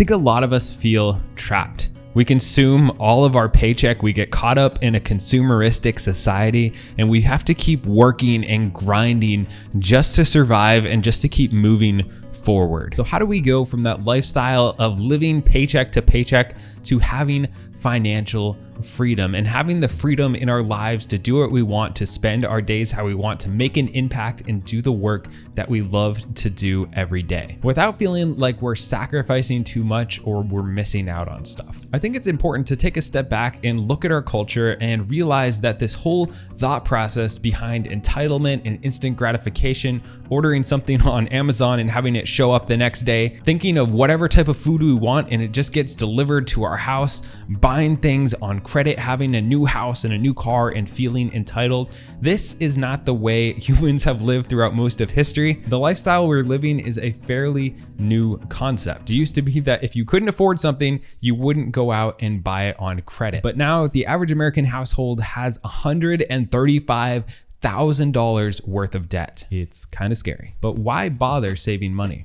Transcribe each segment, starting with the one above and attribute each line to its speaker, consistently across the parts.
Speaker 1: think a lot of us feel trapped. We consume all of our paycheck, we get caught up in a consumeristic society, and we have to keep working and grinding just to survive and just to keep moving forward. So how do we go from that lifestyle of living paycheck to paycheck to having financial freedom and having the freedom in our lives to do what we want, to spend our days how we want, to make an impact and do the work that we love to do every day without feeling like we're sacrificing too much or we're missing out on stuff? I think it's important to take a step back and look at our culture and realize that this whole thought process behind entitlement and instant gratification, ordering something on Amazon and having it show up the next day, thinking of whatever type of food we want and it just gets delivered to our house, buying things on credit, having a new house and a new car and feeling entitled. This is not the way humans have lived throughout most of history. The lifestyle we're living is a fairly new concept. It used to be that if you couldn't afford something, you wouldn't go out and buy it on credit. But now the average American household has $135,000 worth of debt. It's kind of scary. But why bother saving money?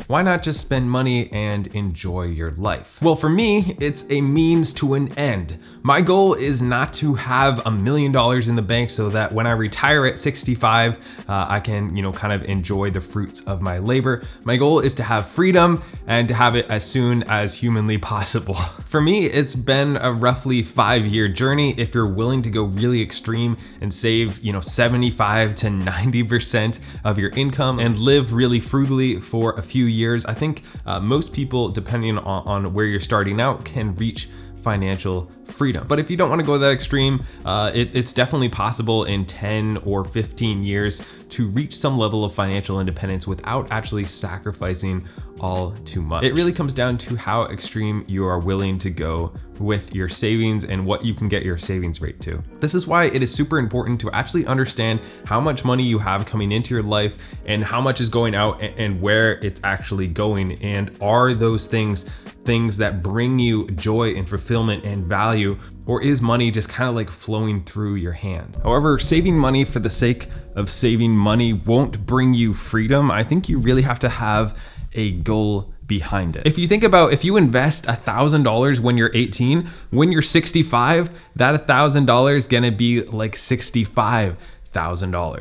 Speaker 2: Why not just spend money and enjoy your life? Well, for me, it's a means to an end. My goal is not to have $1 million in the bank so that when I retire at 65, I can, kind of enjoy the fruits of my labor. My goal is to have freedom and to have it as soon as humanly possible. For me, it's been a roughly 5-year journey. If you're willing to go really extreme and save, 75 to 90% of your income and live really frugally for a few years, I think most people, depending on where you're starting out, can reach financial freedom. But if you don't want to go that extreme, it's definitely possible in 10 or 15 years to reach some level of financial independence without actually sacrificing all too much. It really comes down to how extreme you are willing to go with your savings and what you can get your savings rate to. This is why it is super important to actually understand how much money you have coming into your life and how much is going out and where it's actually going. And are those things that bring you joy and fulfillment and value, or is money just kind of like flowing through your hands? However, saving money for the sake of saving money won't bring you freedom. I think you really have to have a goal behind it. If you think about, if you invest $1,000 when you're 18, when you're 65, that $1,000 is gonna be like $65,000.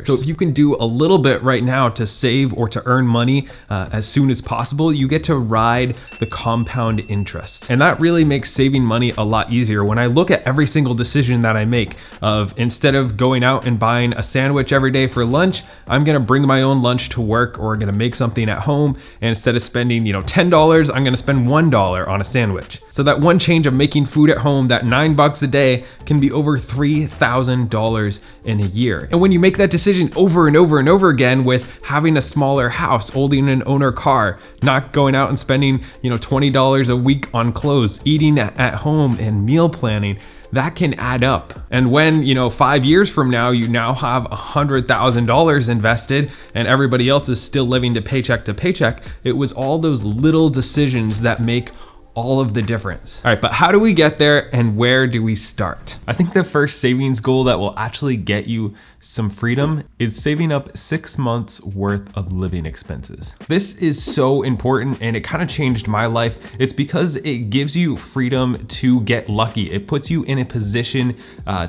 Speaker 2: So if you can do a little bit right now to save or to earn money as soon as possible, you get to ride the compound interest. And that really makes saving money a lot easier. When I look at every single decision that I make of, instead of going out and buying a sandwich every day for lunch, I'm gonna bring my own lunch to work or gonna make something at home. And instead of spending, $10, I'm gonna spend $1 on a sandwich. So that one change of making food at home, that $9 a day, can be over $3,000 in a year. And when you make that decision over and over and over again with having a smaller house, owning an owner car, not going out and spending, $20 a week on clothes, eating at home and meal planning, that can add up. And when, 5 years from now, you now have $100,000 invested and everybody else is still living to paycheck, it was all those little decisions that make all of the difference. All right, but how do we get there and where do we start? I think the first savings goal that will actually get you some freedom is saving up 6 months worth of living expenses. This is so important and it kind of changed my life. It's because it gives you freedom to get lucky. It puts you in a position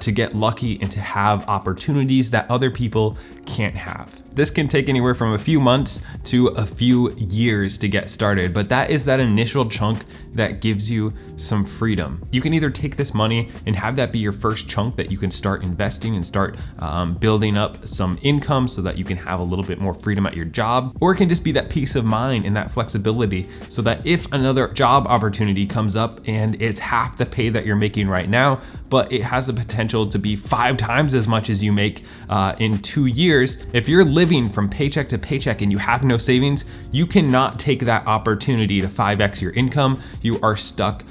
Speaker 2: to get lucky and to have opportunities that other people can't have. This can take anywhere from a few months to a few years to get started, but that is that initial chunk that gives you some freedom. You can either take this money and have that be your first chunk that you can start investing and start building up some income so that you can have a little bit more freedom at your job, or it can just be that peace of mind and that flexibility so that if another job opportunity comes up and it's half the pay that you're making right now, but it has the potential to be 5 times as much as you make in 2 years, if you're living from paycheck to paycheck and you have no savings, you cannot take that opportunity to 5x your income. You are stuck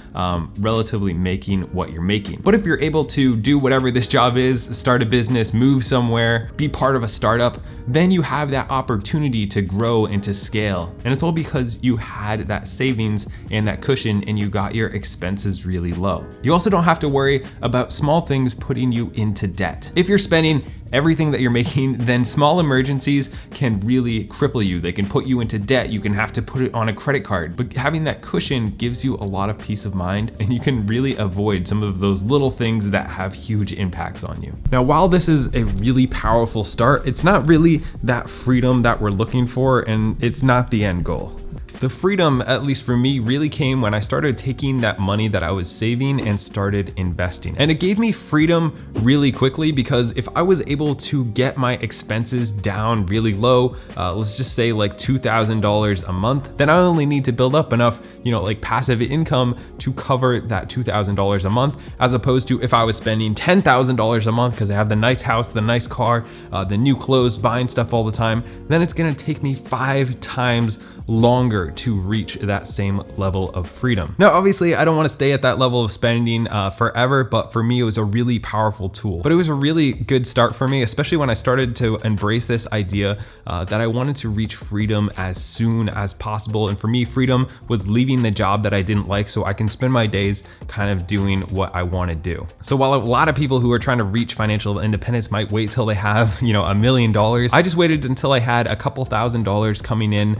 Speaker 2: relatively making what you're making. But if you're able to do whatever this job is, start a business, move somewhere, be part of a startup, then you have that opportunity to grow and to scale. And it's all because you had that savings and that cushion and you got your expenses really low. You also don't have to worry about small things putting you into debt. If you're spending everything that you're making, then small emergencies can really cripple you. They can put you into debt. You can have to put it on a credit card. But having that cushion gives you a lot of peace of mind, and you can really avoid some of those little things that have huge impacts on you. Now, while this is a really powerful start, it's not really that freedom that we're looking for, and it's not the end goal. The freedom, at least for me, really came when I started taking that money that I was saving and started investing. And it gave me freedom really quickly, because if I was able to get my expenses down really low, let's just say like $2,000 a month, then I only need to build up enough, like passive income to cover that $2,000 a month, as opposed to if I was spending $10,000 a month because I have the nice house, the nice car, the new clothes, buying stuff all the time, then it's gonna take me 5 times longer to reach that same level of freedom. Now, obviously, I don't want to stay at that level of spending forever, but for me, it was a really powerful tool. But it was a really good start for me, especially when I started to embrace this idea that I wanted to reach freedom as soon as possible. And for me, freedom was leaving the job that I didn't like so I can spend my days kind of doing what I want to do. So while a lot of people who are trying to reach financial independence might wait till they have, $1 million, I just waited until I had a couple $1,000s coming in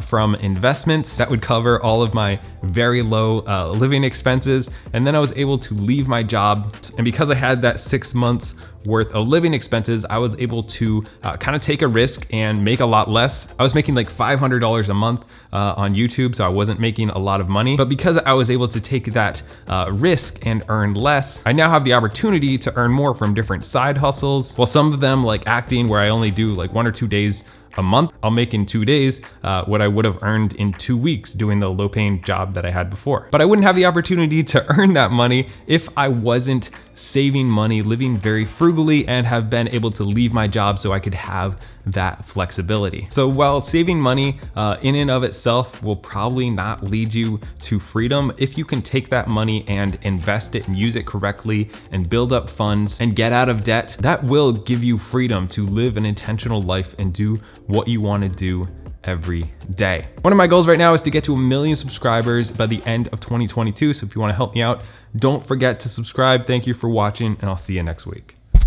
Speaker 2: from investments that would cover all of my very low living expenses. And then I was able to leave my job. And because I had that 6 months worth of living expenses, I was able to kind of take a risk and make a lot less. I was making like $500 a month on YouTube, so I wasn't making a lot of money. But because I was able to take that risk and earn less, I now have the opportunity to earn more from different side hustles. Well, some of them, like acting, where I only do like 1 or 2 days a month, I'll make in 2 days what I would have earned in 2 weeks doing the low paying job that I had before. But I wouldn't have the opportunity to earn that money if I wasn't saving money, living very frugally, and have been able to leave my job so I could have that flexibility. So while saving money in and of itself will probably not lead you to freedom, if you can take that money and invest it and use it correctly and build up funds and get out of debt, that will give you freedom to live an intentional life and do what you want to do every day. One of my goals right now is to get to 1 million subscribers by the end of 2022. So if you want to help me out, don't forget to subscribe. Thank you for watching, and I'll see you next week.